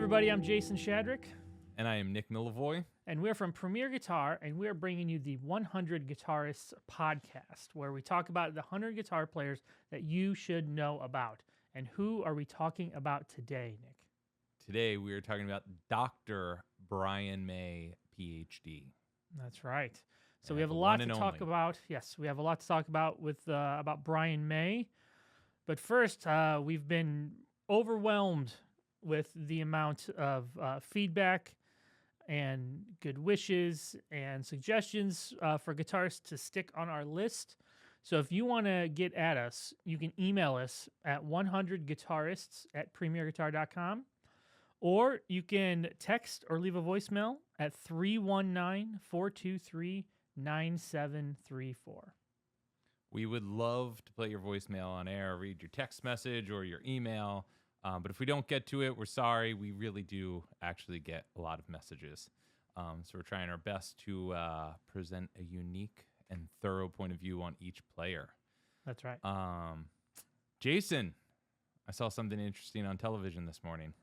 everybody, I'm Jason Shadrick. And I am Nick Millivoy. And we're from Premier Guitar, and we're bringing you the 100 Guitarists podcast, where we talk about the 100 guitar players that you should know about. And who are we talking about today, Nick? Today we are talking about Dr. Brian May, PhD. That's right. So Yeah, we have a the lot one to and talk only. about. Yes, we have a lot to talk about with about Brian May. But first, we've been overwhelmed with the amount of feedback and good wishes and suggestions for guitarists to stick on our list. So if you want to get at us, you can email us at 100guitarists@premierguitar.com, or you can text or leave a voicemail at 319-423-9734. We would love to play your voicemail on air, read your text message or your email. But if we don't get to it, we're sorry. We really do actually get a lot of messages. So we're trying our best to present a unique and thorough point of view on each player. That's right. Jason, I saw something interesting on television this morning.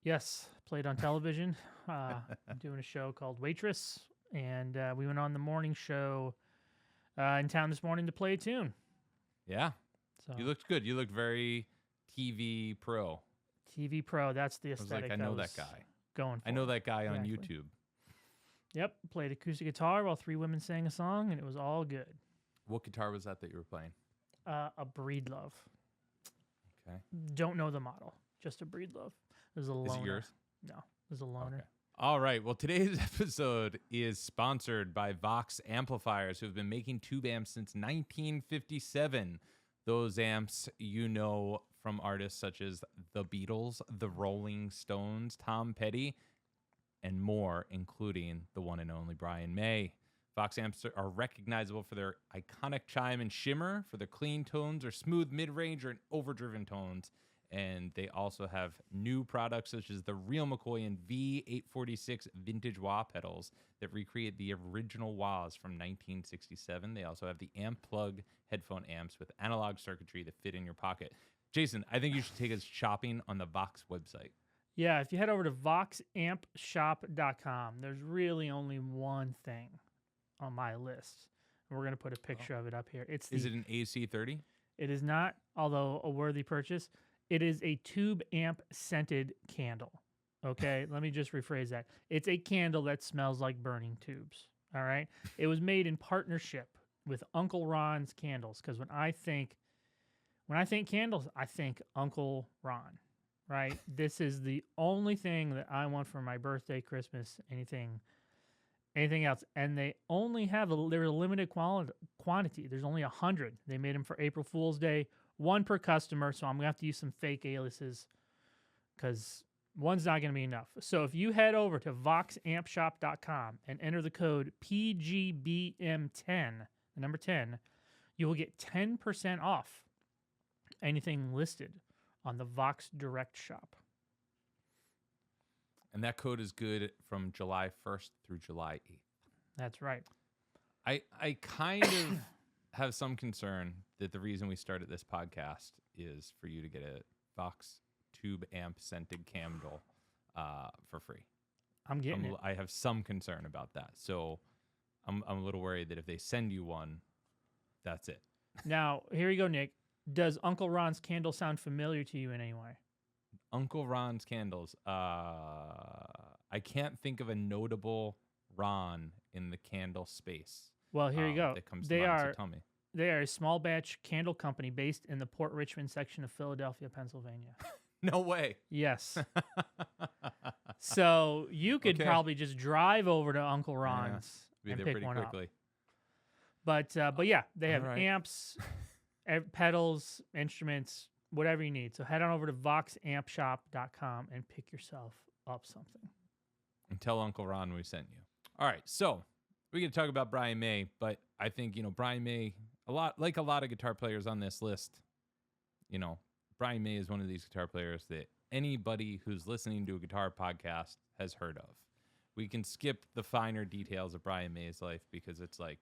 Yes, played on television. I'm doing a show called Waitress, and we went on the morning show in town this morning to play a tune. Yeah, So you looked good. You looked very TV pro. TV pro, that's the I was aesthetic. like, I know that guy. Going for. I know that guy on Exactly. YouTube. Yep, played acoustic guitar while three women sang a song, and it was all good. What guitar was that you were playing? A Breedlove. Okay. Don't know the model, just a Breedlove. It was a loner. Is it yours? No, it was a loner. Okay. All right. Well, today's episode is sponsored by Vox Amplifiers, who have been making tube amps since 1957. Those amps you know from artists such as the Beatles, the Rolling Stones, Tom Petty, and more, including the one and only Brian May. Vox amps are recognizable for their iconic chime and shimmer, for their clean tones or smooth mid-range or overdriven tones. And they also have new products such as the Real McCoy and V846 vintage wah pedals that recreate the original wahs from 1967. They also have the Amp Plug headphone amps with analog circuitry that fit in your pocket. Jason, I think you should take us shopping on the Vox website. Yeah, if you head over to voxampshop.com, there's really only one thing on my list. We're going to put a picture of it up here. Is it an AC30? It is not, although a worthy purchase. It is a tube amp scented candle. Okay, let me just rephrase that. It's a candle that smells like burning tubes. All right. It was made in partnership with Uncle Ron's Candles, because when I think candles, I think Uncle Ron. Right. This is the only thing that I want for my birthday, Christmas, anything else. And they only have they're a limited quantity. There's only 100. They made them for April Fool's Day. One per customer, so I'm going to have to use some fake aliases because one's not going to be enough. So if you head over to voxampshop.com and enter the code PGBM10, the number 10, you will get 10% off anything listed on the Vox Direct shop. And that code is good from July 1st through July 8th. That's right. I kind of have some concern that the reason we started this podcast is for you to get a Vox tube amp scented candle for free. I'm getting it. I have some concern about that. So I'm a little worried that if they send you one, that's it. Now, here you go, Nick. Does Uncle Ron's candle sound familiar to you in any way? Uncle Ron's candles. I can't think of a notable Ron in the candle space. Well, here you go. That comes to mind, so tell me. They are a small batch candle company based in the Port Richmond section of Philadelphia, Pennsylvania. No way. Yes. So you could probably just drive over to Uncle Ron's and pick one up. But yeah, they have amps, pedals, instruments, whatever you need. So head on over to voxampshop.com and pick yourself up something. And tell Uncle Ron we sent you. All right, so we're going to talk about Brian May, but I think, Brian May, a lot of guitar players on this list, Brian May is one of these guitar players that anybody who's listening to a guitar podcast has heard of. We can skip the finer details of Brian May's life because it's like,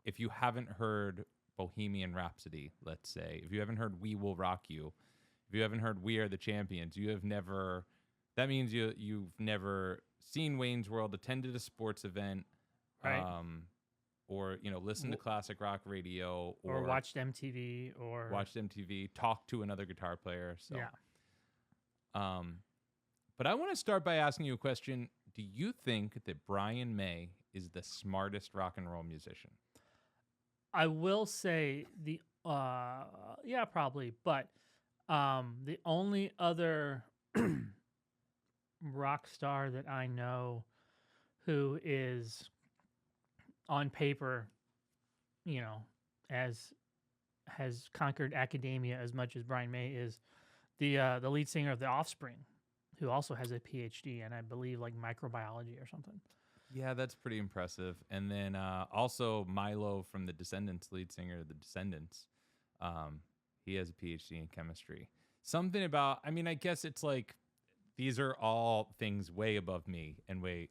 if you haven't heard Bohemian Rhapsody, let's say, if you haven't heard We Will Rock You, If you haven't heard "We Are the Champions," you have never. That means you've never seen Wayne's World, attended a sports event, Right. or listened to classic rock radio, Or watched MTV, or watched MTV, talked to another guitar player. So, yeah. But I want to start by asking you a question. Do you think that Brian May is the smartest rock and roll musician? I will say yeah, probably, but the only other rock star that I know who is on paper, as has conquered academia as much as Brian May is the lead singer of The Offspring, who also has a PhD and I believe like microbiology or something. Yeah, that's pretty impressive. And then also Milo from the Descendants, lead singer of the Descendants, he has a PhD in chemistry. Something about, I mean, I guess it's like these are all things way above me and way,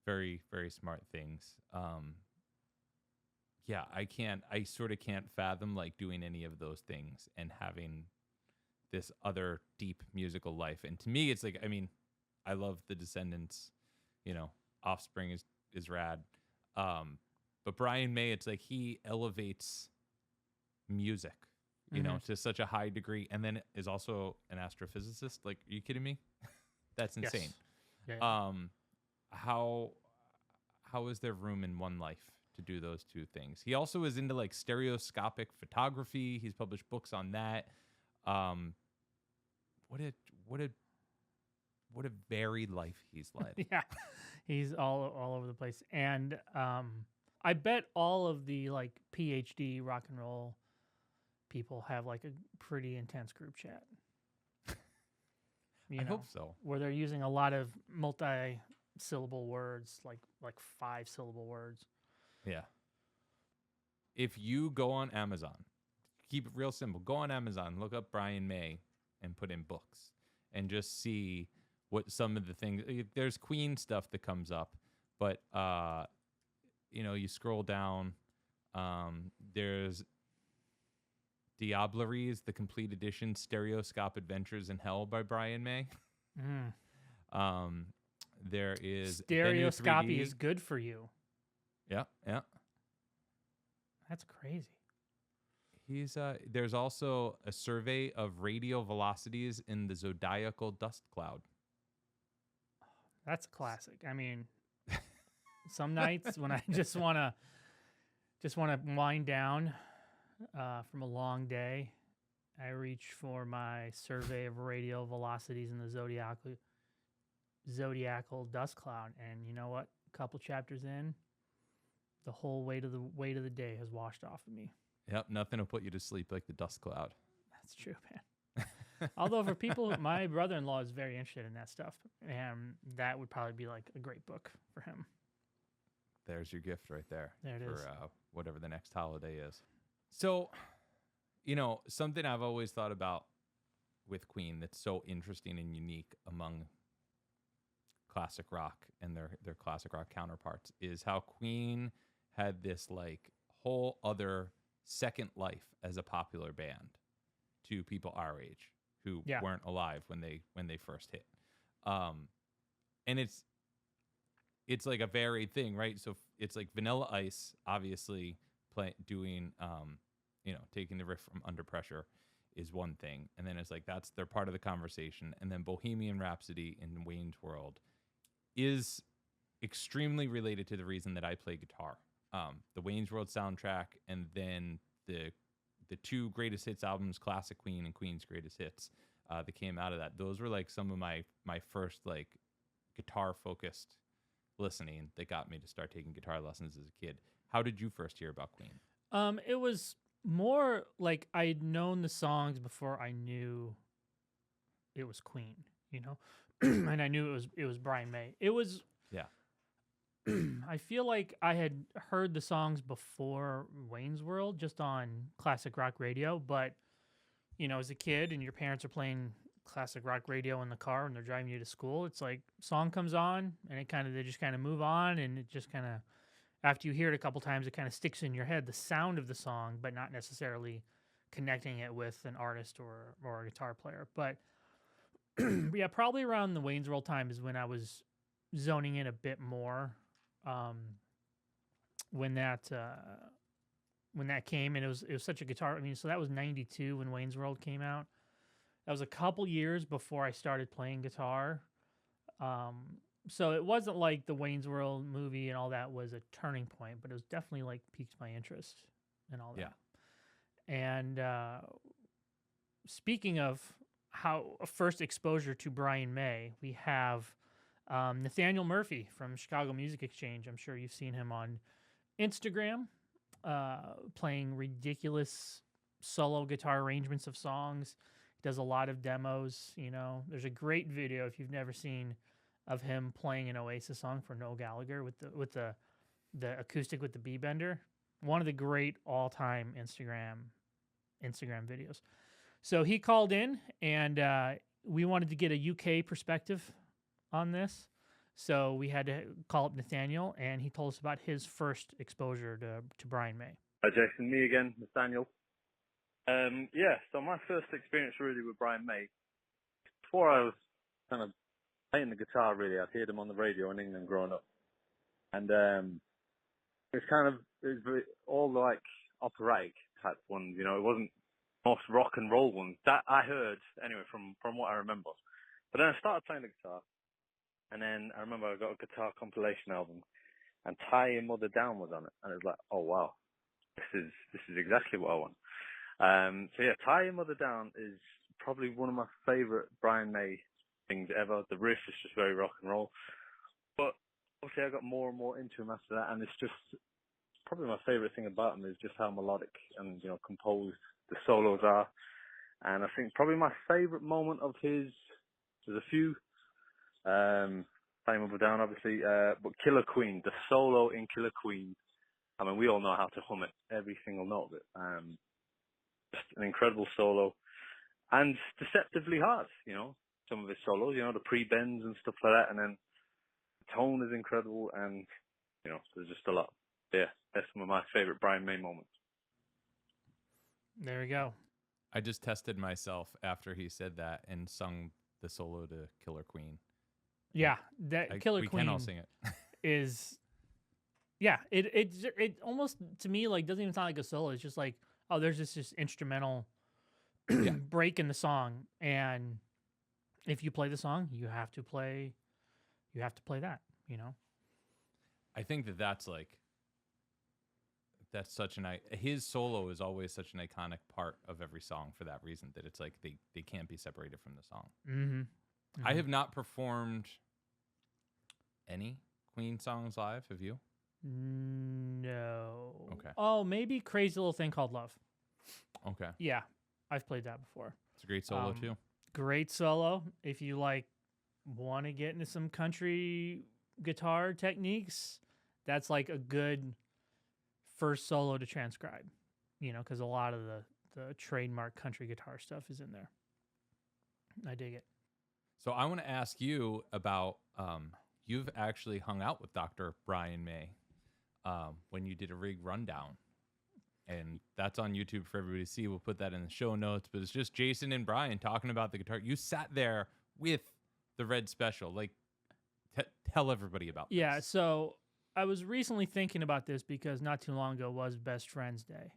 very, very smart things. Yeah, I sort of can't fathom like doing any of those things and having this other deep musical life. And to me, it's like, I mean, I love the Descendants, Offspring is rad. But Brian May, it's like he elevates music, to such a high degree, and then is also an astrophysicist. Like, are you kidding me? That's insane. Yes. Yeah. How is there room in one life to do those two things? He also is into like stereoscopic photography. He's published books on that. What a varied life he's led. Yeah, he's all over the place, and I bet all of the like PhD rock and roll people have like a pretty intense group chat. I hope so. Where they're using a lot of multi-syllable words, like 5-syllable words. Yeah. If you go on Amazon, keep it real simple. Go on Amazon, look up Brian May, and put in books, and just see what some of the things. There's Queen stuff that comes up, but you scroll down. There's Diableries, the complete edition, Stereoscope Adventures in Hell by Brian May. There is Stereoscopy is good for you. Yeah. That's crazy. There's also a survey of radial velocities in the zodiacal dust cloud. That's a classic. I mean, some nights when I just want to wind down from a long day, I reach for my survey of radial velocities in the zodiacal dust cloud, and you know what? A couple chapters in, the whole weight of the day has washed off of me. Yep, nothing will put you to sleep like the dust cloud. That's true, man. Although for people, my brother-in-law is very interested in that stuff, and that would probably be like a great book for him. There's your gift right there. There it is. For whatever the next holiday is. So, something I've always thought about with Queen that's so interesting and unique among classic rock and their classic rock counterparts is how Queen had this like whole other second life as a popular band to people our age who weren't alive when they first hit. And it's like a varied thing, right? So it's like Vanilla Ice, obviously doing, taking the riff from Under Pressure is one thing. And then it's like, they're part of the conversation. And then Bohemian Rhapsody in Wayne's World is extremely related to the reason that I play guitar. The Wayne's World soundtrack, and then the two greatest hits albums, Classic Queen and Queen's Greatest Hits, that came out of that. Those were like some of my first like guitar focused listening that got me to start taking guitar lessons as a kid. How did you first hear about Queen? It was more like I'd known the songs before I knew it was Queen, and I knew it was Brian May. It was I feel like I had heard the songs before Wayne's World just on classic rock radio, but as a kid and your parents are playing classic rock radio in the car and they're driving you to school, it's like song comes on and they just kind of move on, and it just kind of, after you hear it a couple times, it kind of sticks in your head, the sound of the song, but not necessarily connecting it with an artist or a guitar player. But yeah, probably around the Wayne's World time is when I was zoning in a bit more. When that came, and it was such a guitar. I mean, so that was '92 when Wayne's World came out. That was a couple years before I started playing guitar. So it wasn't like the Wayne's World movie and all that was a turning point, but it was definitely like piqued my interest and all that. Yeah. And speaking of how a first exposure to Brian May, we have Nathaniel Murphy from Chicago Music Exchange. I'm sure you've seen him on Instagram, playing ridiculous solo guitar arrangements of songs. He does a lot of demos. You know, there's a great video if you've never seen of him playing an Oasis song for Noel Gallagher with the acoustic with the B bender. One of the great all time Instagram videos. So he called in, and we wanted to get a UK perspective on this. So we had to call up Nathaniel, and he told us about his first exposure to Brian May. Hi, Jason. Me again, Nathaniel. Yeah, so my first experience really with Brian May, before I was kind of playing the guitar, really, I'd heard him on the radio in England growing up. And it was all like operatic type ones, you know, it wasn't most rock and roll ones. That I heard, anyway, from what I remember. But then I started playing the guitar. And then I remember I got a guitar compilation album, and Tie Your Mother Down was on it, and it was like, oh wow, this is exactly what I want. So yeah, Tie Your Mother Down is probably one of my favorite Brian May things ever. The riff is just very rock and roll, but obviously I got more and more into him after that, and it's just probably my favorite thing about him is just how melodic and, you know, composed the solos are. And I think probably my favorite moment of his, there's a few. Time Up or Down, obviously, but Killer Queen, the solo in Killer Queen. I mean, we all know how to hum it, every single note of it. Just an incredible solo, and deceptively hard. You know, some of his solos, you know, the pre-bends and stuff like that, and then the tone is incredible, and you know, there's just a lot. Yeah, that's some of my favorite Brian May moments. There we go. I just tested myself after he said that and sung the solo to Killer Queen. Yeah, that Killer we Queen can all sing it. is, yeah, it almost to me like doesn't even sound like a solo. It's just like, oh, there's this instrumental break in the song, and if you play the song, you have to play that. You know, I think that's such his solo is always such an iconic part of every song for that reason, that it's like they can't be separated from the song. Mm-hmm. Mm-hmm. I have not performed any Queen songs live. Have you? No. Okay. Oh, maybe Crazy Little Thing Called Love. Okay. Yeah, I've played that before. It's a great solo too. Great solo. If you want to get into some country guitar techniques, that's like a good first solo to transcribe. You know, because a lot of the trademark country guitar stuff is in there. I dig it. So I want to ask you about, you've actually hung out with Dr. Brian May when you did a rig rundown. And that's on YouTube for everybody to see. We'll put that in the show notes. But it's just Jason and Brian talking about the guitar. You sat there with the Red Special. Like, tell everybody about this. Yeah, so I was recently thinking about this because not too long ago was Best Friends Day.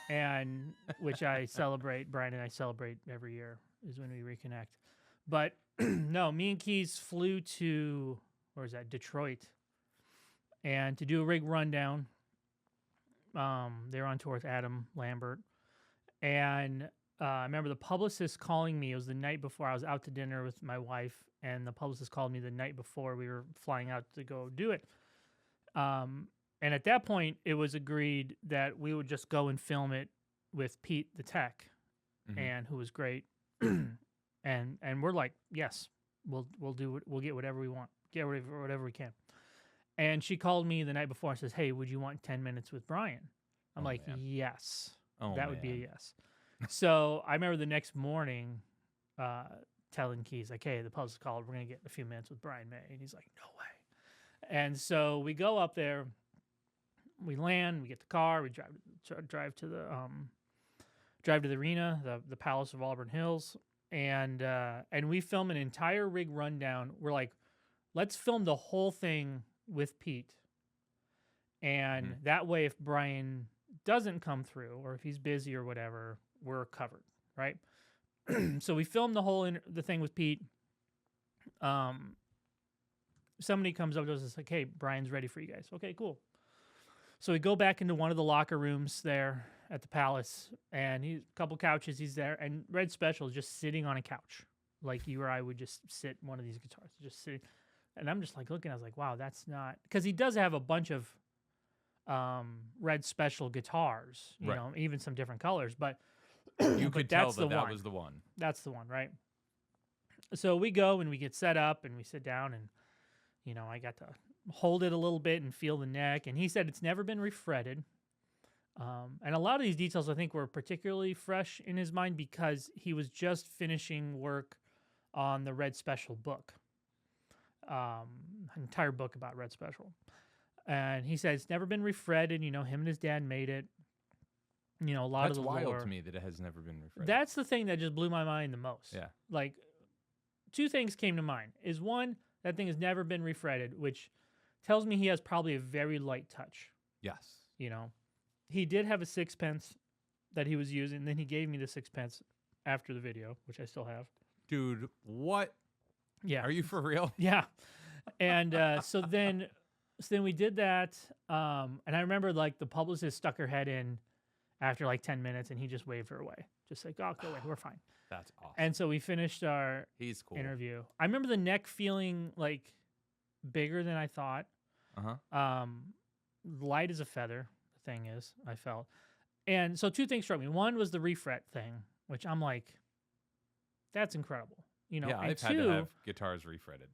And which I celebrate, Brian and I celebrate every year, is when we reconnect. But no, me and Keys flew to, Detroit, and to do a rig rundown. They were on tour with Adam Lambert, and I remember the publicist calling me. It was the night before. I was out to dinner with my wife, and the publicist called me the night before we were flying out to go do it. And at that point, it was agreed that we would just go and film it with Pete, the tech, and who was great. And we're like, yes, we'll do it. We'll get whatever we want, get whatever we can. And she called me the night before and says, hey, would you want 10 minutes with Brian? I'm like, man. Yes, that would be a yes. So I remember the next morning telling Keys, like, hey, the publicist called. We're going to get a few minutes with Brian May. And he's like, no way. And so we go up there. We land. We get the car. We drive to the drive to the arena, the Palace of Auburn Hills, and we film an entire rig rundown. We're like, let's film the whole thing with Pete, and that way, if Brian doesn't come through or if he's busy or whatever, we're covered, right? So we filmed the whole the thing with Pete. Somebody comes up to us and is like, "Hey, Brian's ready for you guys." Okay, cool. So we go back into one of the locker rooms there at the Palace, and he's a couple couches. He's there, and Red Special is just sitting on a couch, like you or I would just sit in one of these guitars, just sitting. And I'm just like looking. I was like, "Wow, that's not," because he does have a bunch of Red Special guitars, you know, even some different colors, but you could tell that was the one. That's the one, right? So we go and we get set up and we sit down, and you know, I got to hold it a little bit and feel the neck, and he said it's never been refretted. And a lot of these details I think were particularly fresh in his mind because he was just finishing work on the Red Special book, an entire book about Red Special. And he said it's never been refretted. You know, him and his dad made it. You know, a lot of the wild lore. to me that it has never been refretted. That's the thing that just blew my mind the most. Yeah. Like, two things came to mind. Is one, that thing has never been refretted, which tells me he has probably a very light touch. Yes. You know, he did have a sixpence that he was using. Then he gave me the sixpence after the video, which I still have. Dude, what? Yeah. Are you for real? Yeah. And so then we did that. And I remember like the publicist stuck her head in after like 10 minutes and he just waved her away. Just like, oh, go away. We're fine. That's awesome. And so we finished our He's cool. interview. I remember the neck feeling like bigger than I thought. Light as a feather, the thing is, I felt. And so two things struck me. One was the refret thing, which I'm like, that's incredible. You know, yeah, and I've had to have guitars refretted.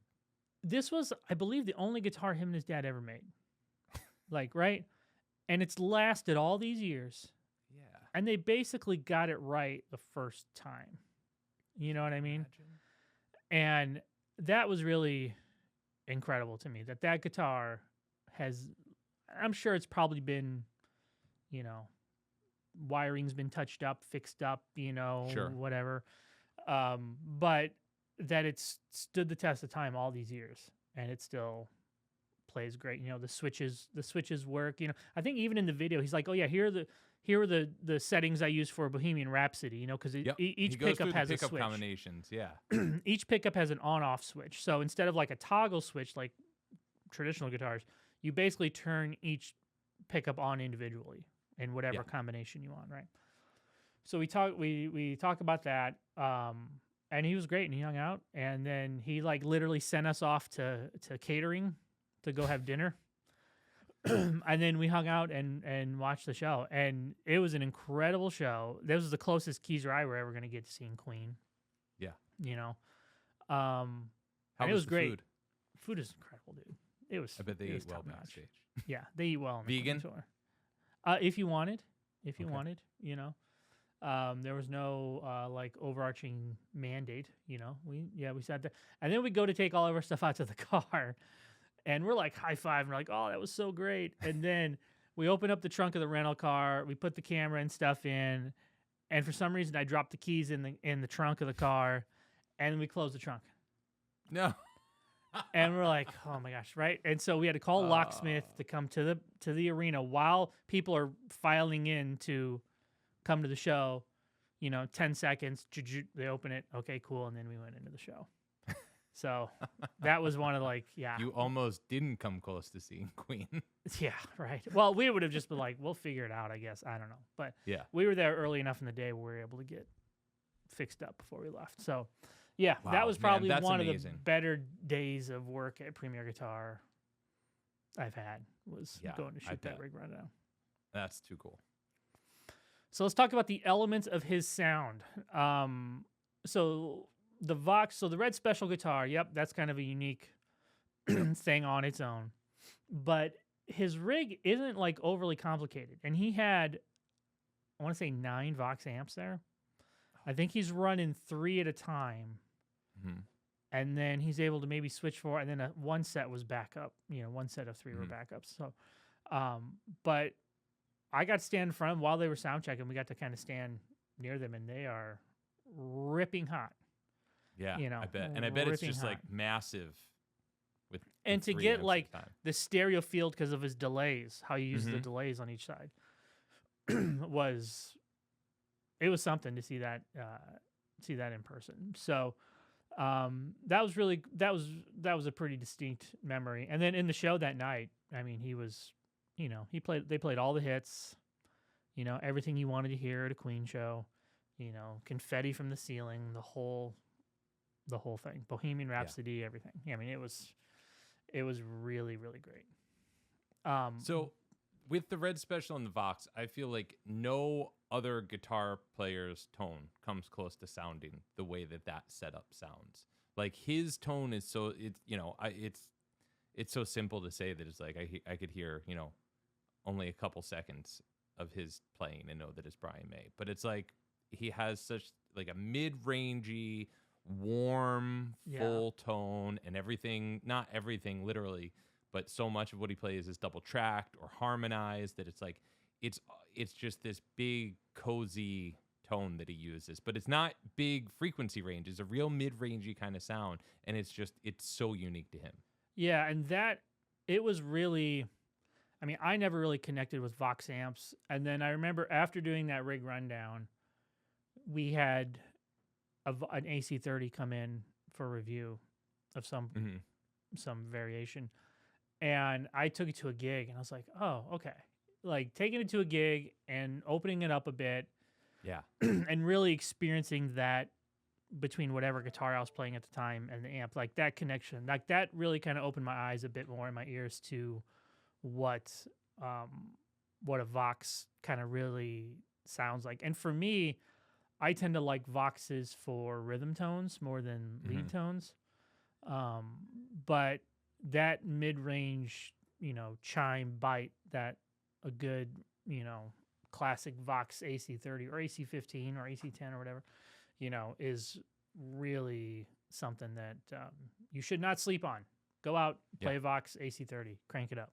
This was, I believe, the only guitar him and his dad ever made. Like, right? And it's lasted all these years. Yeah. And they basically got it right the first time. You know what I mean? And that was really incredible to me, that guitar has, I'm sure it's probably been, you know, wiring's been touched up, fixed up, you know, whatever. But that it's stood the test of time all these years and it still plays great. You know, the switches work. You know, I think even in the video, he's like, "Oh yeah, here are the settings I use for Bohemian Rhapsody." You know, because each pickup has a switch. Combinations, yeah. Each pickup has an on-off switch. So instead of like a toggle switch like traditional guitars, you basically turn each pickup on individually in whatever combination you want, right? So we talk about that. And he was great, and he hung out, and then he like literally sent us off to catering to go have dinner, and then we hung out and watched the show, and it was an incredible show. This was the closest Keezer I were ever going to get to seeing Queen. Yeah, you know, how was it was great. Food? Food is incredible, dude. It was. I bet they eat eat well backstage. Yeah, they eat well. On the Vegan? tour. If you wanted, you know. There was no like overarching mandate, you know. We sat there, and then we go to take all of our stuff out to the car, and we're like high five, and we're like, "Oh, that was so great!" And then we open up the trunk of the rental car, we put the camera and stuff in, and for some reason I dropped the keys in the trunk of the car, and we closed the trunk. No. And we're like, oh my gosh, right? And so we had to call a locksmith to come to the arena while people are filing in to come to the show. You know, 10 seconds, they open it. Okay, cool. And then we went into the show. So that was one of You almost didn't come close to seeing Queen. Yeah, right. Well, we would have just been like, we'll figure it out, I guess. I don't know. But yeah, we were there early enough in the day where we were able to get fixed up before we left. So yeah, wow, that was probably one amazing. of the better days of work at Premier Guitar I've had, was going to shoot that rig rundown. That's too cool. So let's talk about the elements of his sound. So the Vox, so the Red Special guitar, yep, that's kind of a unique thing on its own. But his rig isn't like overly complicated. And he had, I want to say 9 Vox amps there. I think he's running 3 at a time. Mm-hmm. And then he's able to maybe switch 4, and then one set was backup. You know, one set of 3 were backups. So, but I got to stand in front of them while they were sound checking. We got to kind of stand near them, and they are ripping hot. Yeah, You know, I bet. And I bet it's ripping just like hot. massive And with to 3 get amps like at a time. the stereo field because of his delays, how he uses the Mhm. delays on each side, was it was something to see that in person. So that was really that was a pretty distinct memory. And then in the show that night, I mean, he was, they played all the hits, everything you wanted to hear at a Queen show, confetti from the ceiling, the whole thing, Bohemian Yeah. Rhapsody, everything. I mean, it was really, really great. So with the Red Special and the Vox, I feel like no other guitar player's tone comes close to sounding the way that setup sounds. Like his tone is so it's so simple to say that it's like I could hear, only a couple seconds of his playing and know that it's Brian May. But it's like he has such like a mid-rangey, warm, full tone, and everything, not everything literally, but so much of what he plays is double tracked or harmonized that it's like it's just this big cozy tone that he uses, but it's not big frequency range. It's a real mid-rangey kind of sound, and it's so unique to him. Yeah, and that it was really, I mean, I never really connected with Vox amps, and then I remember after doing that rig rundown, we had an AC30 come in for review of some variation, and I took it to a gig, and I was like, oh, okay, like taking it to a gig and opening it up a bit, Yeah, and really experiencing that between whatever guitar I was playing at the time and the amp, like that connection, like that really kind of opened my eyes a bit more in my ears to what a Vox kind of really sounds like. And for me, I tend to like Voxes for rhythm tones more than lead tones. But that mid-range, chime bite that a good, classic Vox AC30 or AC15 or AC10 or whatever, is really something that you should not sleep on. Go out, play Vox AC30, crank it up.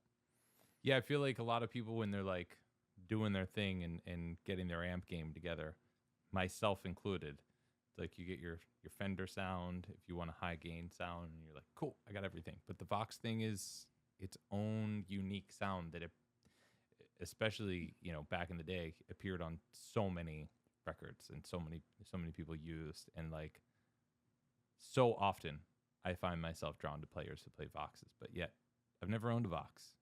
Yeah, I feel like a lot of people when they're like doing their thing and getting their amp game together, myself included, like you get your Fender sound, if you want a high gain sound, and you're like, cool, I got everything. But the Vox thing is its own unique sound that it, especially, back in the day, appeared on so many records and so many people used, and like so often I find myself drawn to players who play Voxes, but yet I've never owned a Vox.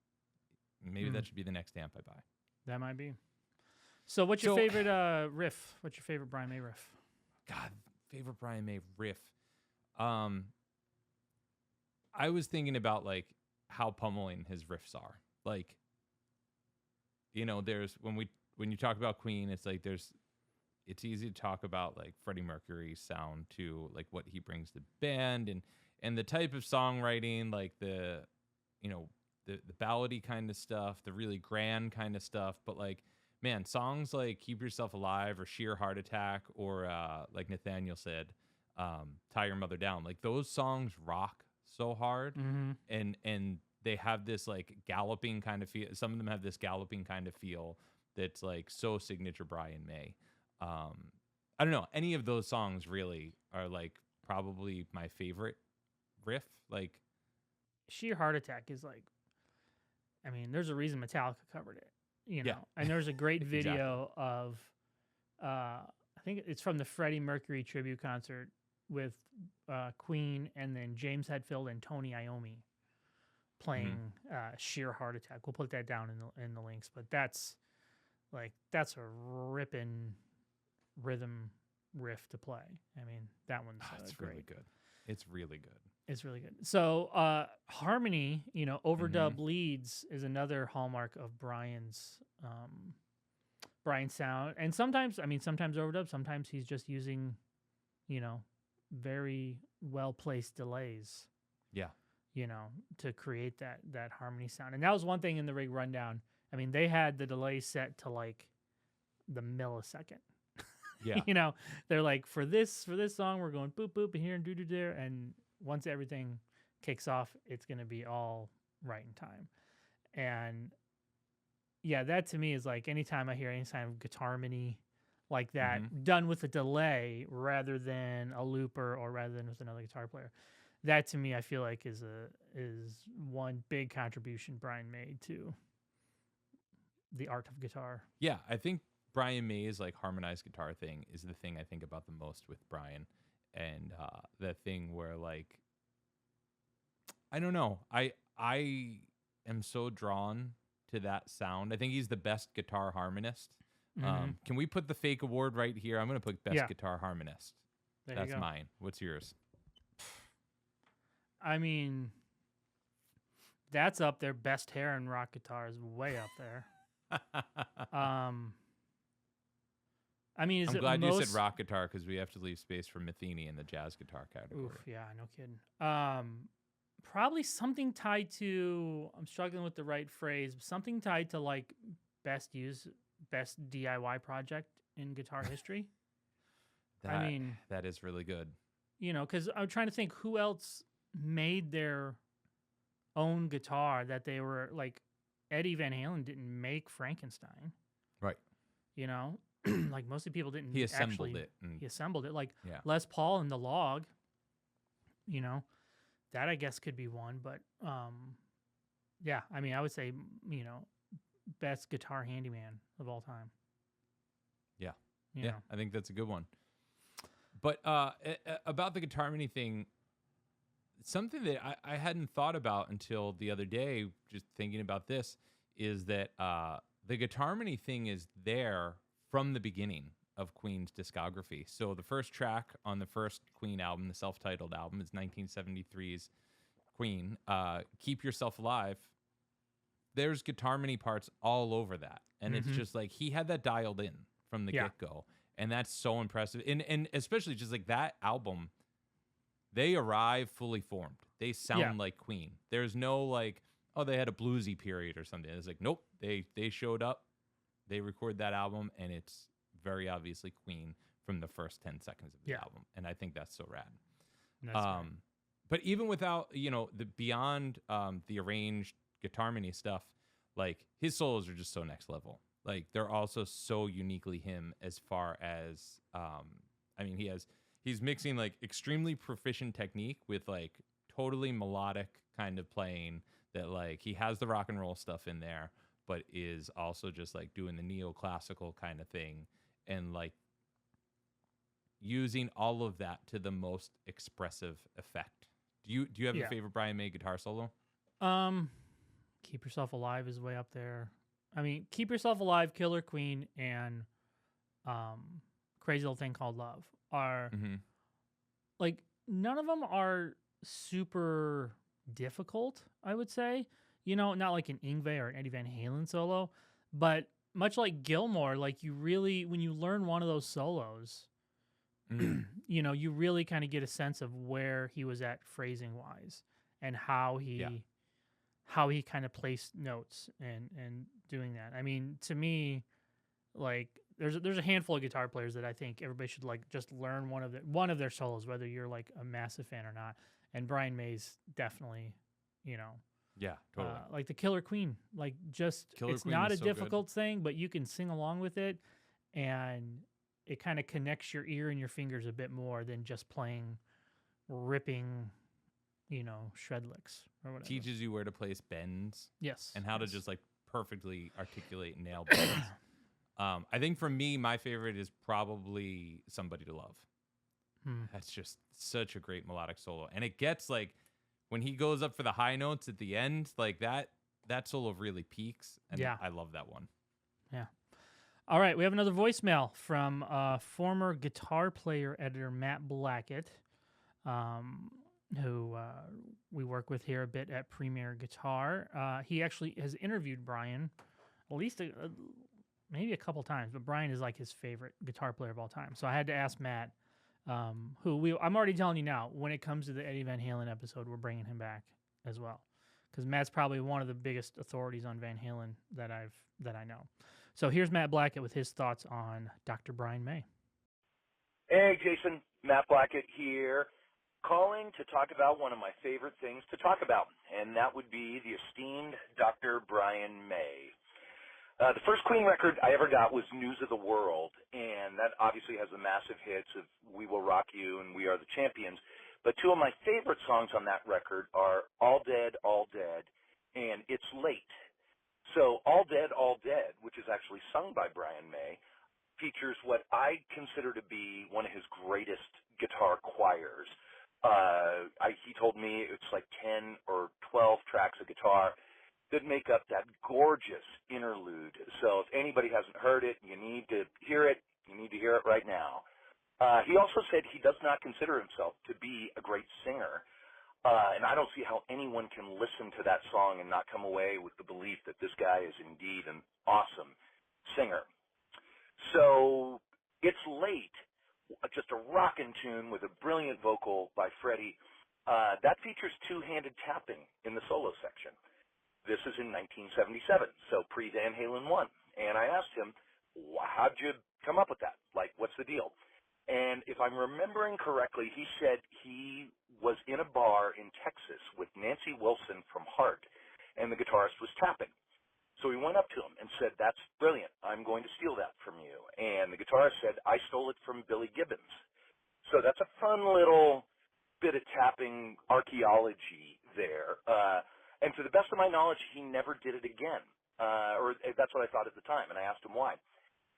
Maybe that should be the next amp I buy. That might be. So what's your favorite riff? What's your favorite Brian May riff? God, favorite Brian May riff. I was thinking about like how pummeling his riffs are. Like, there's when you talk about Queen, it's like it's easy to talk about like Freddie Mercury's sound to like what he brings to the band and the type of songwriting, like the ballady kind of stuff, the really grand kind of stuff. But like, man, songs like Keep Yourself Alive or Sheer Heart Attack or like Nathaniel said, Tie Your Mother Down, like those songs rock so hard. And they have this like galloping kind of feel. Some of them have this galloping kind of feel that's like so signature Brian May. I don't know. Any of those songs really are like probably my favorite riff. Like Sheer Heart Attack is like, I mean, there's a reason Metallica covered it, and there's a great video of, I think it's from the Freddie Mercury tribute concert with Queen and then James Hetfield and Tony Iommi playing Sheer Heart Attack. We'll put that down in the links, but that's a ripping rhythm riff to play. I mean, that one's it's great. really good. It's really good. It's really good. So harmony, overdub leads is another hallmark of Brian's sound. And sometimes overdub, sometimes he's just using, very well-placed delays. Yeah. To create that harmony sound. And that was one thing in the rig rundown. I mean, they had the delay set to like the millisecond. Yeah. They're like, for this song, we're going boop boop and here and do there, and once everything kicks off, it's gonna be all right in time. And yeah, that to me is like anytime I hear any kind of guitar harmony, like that, done with a delay rather than a looper or rather than with another guitar player. That to me, I feel like is one big contribution Brian made to the art of guitar. Yeah, I think Brian May's like harmonized guitar thing is the thing I think about the most with Brian, and the thing where like I don't know, I am so drawn to that sound. I think he's the best guitar harmonist. Can we put the fake award right here? I'm going to put best guitar harmonist. There That's you go. mine. What's yours? I mean, that's up there. Best hair in rock guitar is way up there. I mean, I'm glad you said rock guitar because we have to leave space for Matheny in the jazz guitar category. Oof, yeah, no kidding. Probably something tied to, I'm struggling with the right phrase, something tied to like best DIY project in guitar history. I mean, that is really good. You know, because I'm trying to think who else made their own guitar that they were like, Eddie Van Halen didn't make Frankenstein. Right. You know, like most of the people didn't. He assembled actually, it. He assembled it. Like yeah. Les Paul and the Log, you know, that I guess could be one. But yeah, I mean, I would say, you know, best guitar handyman of all time. Yeah. You yeah, know. I think that's a good one. But about the Guitar Mini thing, something that I hadn't thought about until the other day, just thinking about this, is that the Guitar Mini thing is there from the beginning of Queen's discography. So the first track on the first Queen album, the self-titled album, is 1973's Queen, Keep Yourself Alive. There's Guitar Mini parts all over that. And it's just like he had that dialed in from the get-go. And that's so impressive. And especially just like that album, they arrive fully formed. They sound like Queen. There's no like, oh, they had a bluesy period or something. It's like, nope, they showed up, they record that album, and it's very obviously Queen from the first 10 seconds of the album. And I think that's so rad. That's but even without, you know, the beyond the arranged Guitar Mini stuff, like his solos are just so next level. Like they're also so uniquely him as far as, I mean, he's mixing like extremely proficient technique with like totally melodic kind of playing that like he has the rock and roll stuff in there, but is also just like doing the neoclassical kind of thing and like using all of that to the most expressive effect. Do you have a favorite Brian May guitar solo? Keep Yourself Alive is way up there. I mean, Keep Yourself Alive, Killer Queen, and Crazy Little Thing Called Love are like none of them are super difficult, I would say. You know, not like an Yngwie or an Eddie Van Halen solo, but much like Gilmour, like you really, when you learn one of those solos, you know, you really kind of get a sense of where he was at phrasing wise and how he kind of placed notes and doing that. I mean, to me, like there's a handful of guitar players that I think everybody should like just learn one of their solos, whether you're like a massive fan or not. And Brian May's definitely, you know, yeah, totally. Like the Killer Queen, like just Killer it's Queen not a so difficult thing, but you can sing along with it, and it kind of connects your ear and your fingers a bit more than just playing ripping, you know, shred licks or whatever. Teaches you where to place bends. Yes. And how to just like perfectly articulate and nail bends. I think for me, my favorite is probably Somebody to Love. That's just such a great melodic solo. And it gets like, when he goes up for the high notes at the end, like that solo really peaks. And I love that one. Yeah. All right. We have another voicemail from former guitar player editor Matt Blackett, who we work with here a bit at Premier Guitar. He actually has interviewed Brian at least maybe a couple times, but Brian is like his favorite guitar player of all time. So I had to ask Matt, I'm already telling you now, when it comes to the Eddie Van Halen episode, we're bringing him back as well, because Matt's probably one of the biggest authorities on Van Halen that I know. So here's Matt Blackett with his thoughts on Dr. Brian May. Hey, Jason. Matt Blackett here, calling to talk about one of my favorite things to talk about, and that would be the esteemed Dr. Brian May. The first Queen record I ever got was News of the World, and that obviously has the massive hits of We Will Rock You and We Are the Champions. But two of my favorite songs on that record are All Dead, and It's Late. So All Dead, which is actually sung by Brian May, features what I consider to be one of his greatest guitar choirs. He told me it's like 10 or 12 tracks of guitar that make up that gorgeous interlude. So if anybody hasn't heard it, you need to hear it. You need to hear it right now. He also said he does not consider himself to be a great singer. And I don't see how anyone can listen to that song and not come away with the belief that this guy is indeed an awesome singer. So It's Late, just a rockin' tune with a brilliant vocal by Freddie. That features two-handed tapping in the solo section. This is in 1977, so pre-Van Halen 1. And I asked him, how'd you come up with that? Like, what's the deal? And if I'm remembering correctly, he said he was in a bar in Texas with Nancy Wilson from Heart, and the guitarist was tapping. So he went up to him and said, that's brilliant. I'm going to steal that from you. And the guitarist said, I stole it from Billy Gibbons. So that's a fun little bit of tapping archaeology there. And to the best of my knowledge, he never did it again. Or that's what I thought at the time, and I asked him why.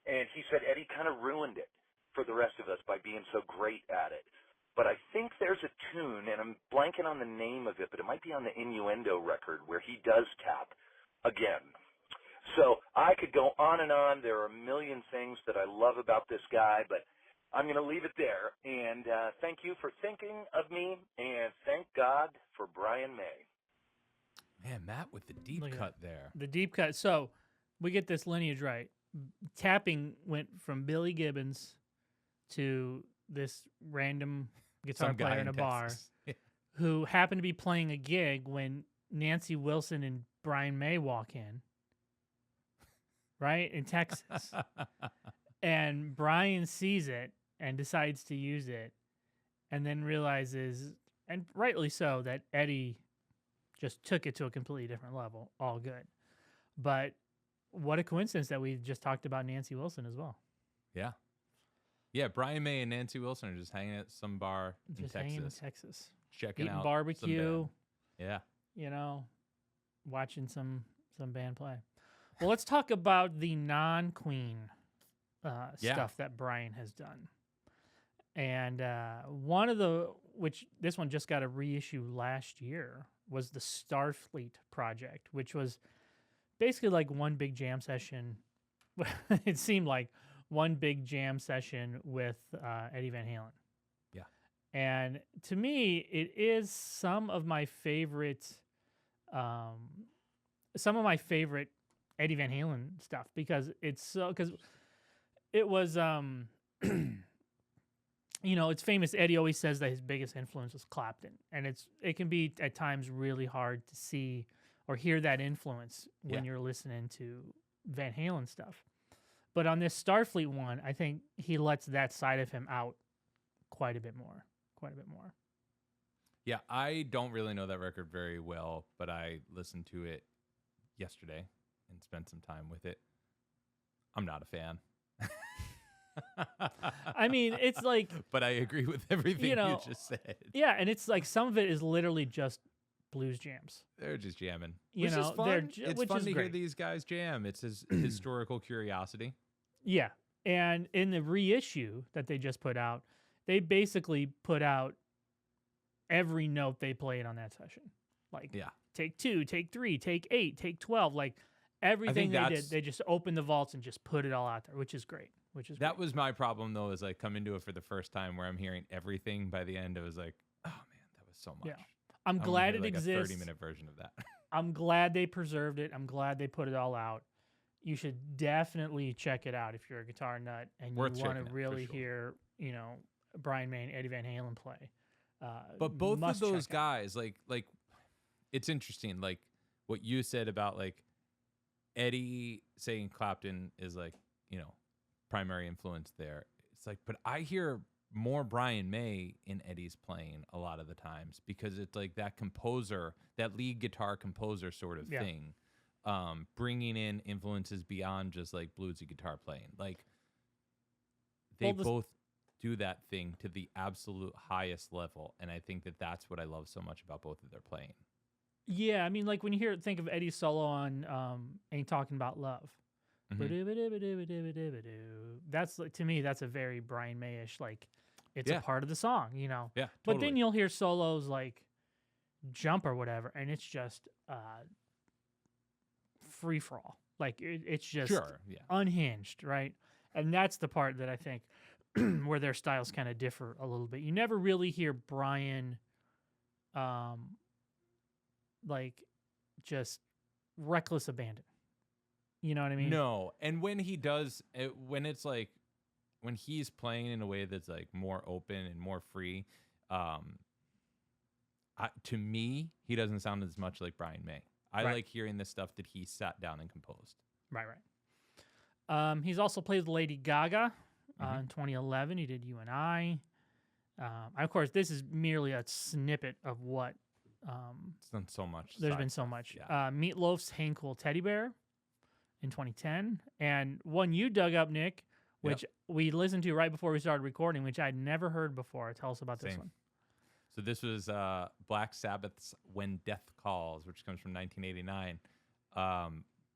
And he said Eddie kind of ruined it for the rest of us by being so great at it. But I think there's a tune, and I'm blanking on the name of it, but it might be on the Innuendo record where he does tap again. So I could go on and on. There are a million things that I love about this guy, but I'm going to leave it there. And thank you for thinking of me, and thank God for Brian May. Man, Matt with the deep cut there. The deep cut. So we get this lineage right. Tapping went from Billy Gibbons to this random guitar player in a bar who happened to be playing a gig when Nancy Wilson and Brian May walk in, right, in Texas. And Brian sees it and decides to use it and then realizes, and rightly so, that Eddie just took it to a completely different level. All good. But what a coincidence that we just talked about Nancy Wilson as well. Yeah. Yeah, Brian May and Nancy Wilson are just hanging at some bar in Texas. Checking Eating out barbecue. Yeah. You know, watching some band play. Well, let's talk about the non-Queen stuff that Brian has done. And one of which this one just got a reissue last year, was the Starfleet project, which was basically like one big jam session. It seemed like one big jam session with Eddie Van Halen. Yeah. And to me, it is some of my favorite Eddie Van Halen stuff, because it was you know, it's famous. Eddie always says that his biggest influence was Clapton, and it can be at times really hard to see or hear that influence when you're listening to Van Halen stuff. But on this Starfleet one, I think he lets that side of him out quite a bit more. Yeah, I don't really know that record very well, but I listened to it yesterday and spent some time with it. I'm not a fan. I mean, it's like... But I agree with everything you just said. Yeah, and it's like some of it is literally just blues jams. They're just jamming. Which is fun. It's fun to hear these guys jam. It's his historical curiosity. Yeah, and in the reissue that they just put out, they basically put out every note they played on that session. Like, take 2, take 3, take 8, take 12. Like, everything they did, they just opened the vaults and just put it all out there, which is great. That was my problem, though, is like come into it for the first time where I'm hearing everything. By the end, it was like, oh, man, that was so much. Yeah. I'm glad it exists. A 30-minute version of that. I'm glad they preserved it. I'm glad they put it all out. You should definitely check it out if you're a guitar nut and you want to really hear, you know, Brian May and Eddie Van Halen play. But both of those guys, like it's interesting, like what you said about like Eddie saying Clapton is like, you know, primary influence there. It's like, but I hear more Brian May in Eddie's playing a lot of the times, because it's like that composer, that lead guitar composer sort of thing. bringing in influences beyond just like bluesy guitar playing. Like they Well, both do that thing to the absolute highest level, and I think that that's what I love so much about both of their playing. Yeah, I mean, like when you think of Eddie's solo on "Ain't Talking About Love," that's like, to me, that's a very Brian May-ish, like it's a part of the song, you know. Yeah, But totally. then you'll hear solos like "Jump" or whatever, and it's just free for all. Like it's just unhinged, right? And that's the part that I think where their styles kind of differ a little bit. You never really hear Brian, like just reckless abandon. You know what I mean? No, and when he does, when it's like when he's playing in a way that's like more open and more free, to me, he doesn't sound as much like Brian May. I like hearing the stuff that he sat down and composed. Right. He's also played with Lady Gaga in 2011. He did "You and I." Of course, this is merely a snippet of what. It's done so much. There's been so much. Yeah. Meatloaf's "Hang Cool Teddy Bear" in 2010, and one you dug up, Nick, which we listened to right before we started recording, which I'd never heard before. Tell us about this one. So this was Black Sabbath's "When Death Calls," which comes from 1989.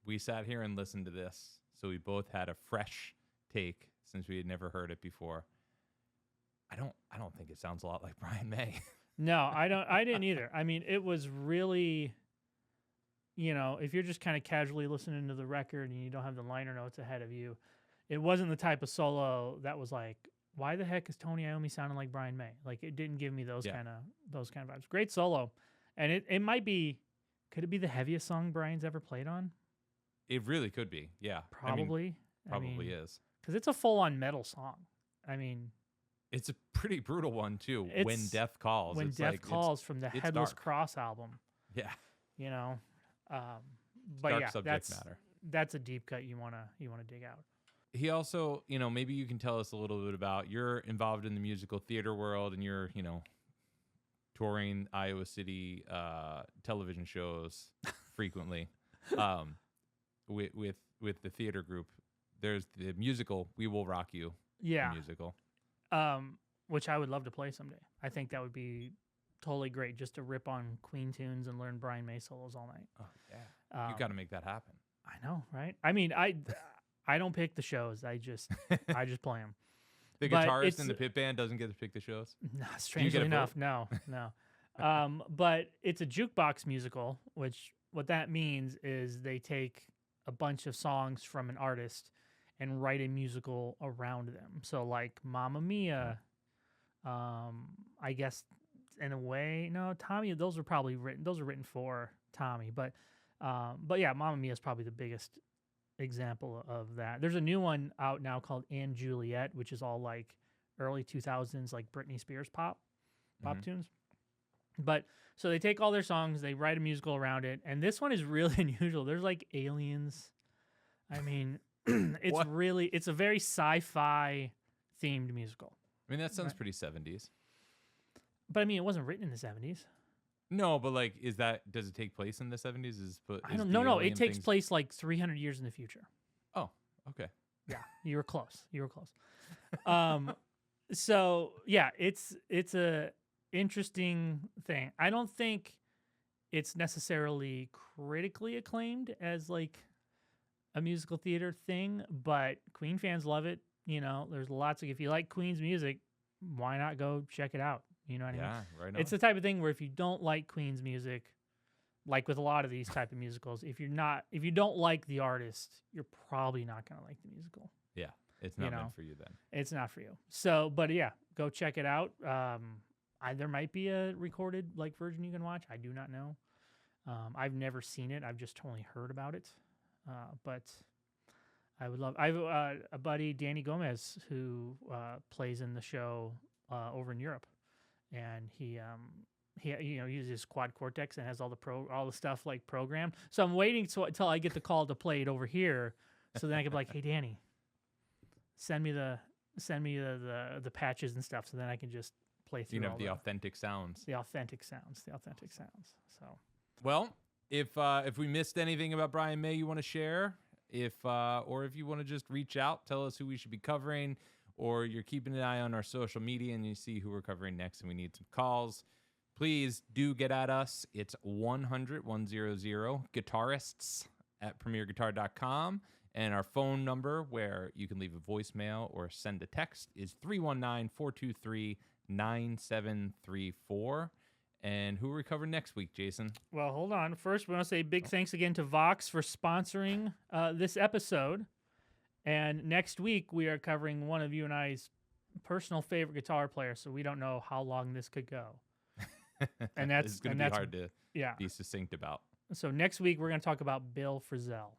We sat here and listened to this, so we both had a fresh take since we had never heard it before. I don't think it sounds a lot like Brian May. No, I didn't either. I mean, it was really, you know, if you're just kind of casually listening to the record and you don't have the liner notes ahead of you, it wasn't the type of solo that was like, why the heck is Tony Iommi sounding like Brian May? Like, it didn't give me those kind of vibes. Great solo, and it might be. Could it be the heaviest song Brian's ever played on? It really could be. Yeah, probably. Probably is, because it's a full-on metal song. I mean, it's a pretty brutal one too. When Death Calls. When Death Calls from the Headless Cross album. Yeah. You know, but dark yeah, subject matter. That's a deep cut you wanna dig out. He also, you know, maybe you can tell us a little bit about, you're involved in the musical theater world and you're, you know, touring Iowa City television shows frequently with the theater group. There's the musical We Will Rock You musical. Which I would love to play someday. I think that would be totally great, just to rip on Queen tunes and learn Brian May solos all night. Oh yeah, you got to make that happen. I know, right? I mean, I don't pick the shows. I just play them. The guitarist in the pit band doesn't get to pick the shows? No, strangely enough, no. But it's a jukebox musical, which what that means is they take a bunch of songs from an artist and write a musical around them. So like Mamma Mia, I guess in a way, no, Tommy, those are written for Tommy, but yeah, Mamma Mia is probably the biggest example of that. There's a new one out now called And Juliet, which is all like early 2000s, like Britney Spears pop tunes. But so they take all their songs, they write a musical around it, and this one is really unusual. There's like aliens. I mean, it's a very sci-fi themed musical. I mean, that sounds pretty 70s. But I mean, it wasn't written in the 70s. No, but like, does it take place in the 70s? I don't know. No, it takes place like 300 years in the future. Oh, okay. Yeah, you were close. So yeah, it's a interesting thing. I don't think it's necessarily critically acclaimed as like a musical theater thing, but Queen fans love it. You know, there's lots of, if you like Queen's music, why not go check it out? You know what I mean? Yeah, right on. It's the type of thing where if you don't like Queen's music, like with a lot of these type of musicals, if you don't like the artist, you're probably not going to like the musical. Yeah, it's not meant for you then. It's not for you. So, but yeah, go check it out. There might be a recorded like version you can watch. I do not know. I've never seen it. I've just totally heard about it. But I would love. I have a buddy, Danny Gomez, who plays in the show over in Europe, and he uses quad cortex and has all the stuff like programmed. So I'm waiting until I get the call to play it over here, so then I can be like, hey Danny, send me the patches and stuff, so then I can just play through. The authentic sounds. The authentic sounds. So well, If we missed anything about Brian May you want to share, or if you want to just reach out, tell us who we should be covering, or you're keeping an eye on our social media and you see who we're covering next and we need some calls, please do get at us. It's 100 Guitarists at premierguitar.com. And our phone number where you can leave a voicemail or send a text is 319-423-9734. And who are we covering next week, Jason? Well, hold on. First, we want to say big thanks again to Vox for sponsoring this episode. And next week, we are covering one of you and I's personal favorite guitar players, so we don't know how long this could go. And that's it's going to be hard to be succinct about. So next week, we're going to talk about Bill Frisell.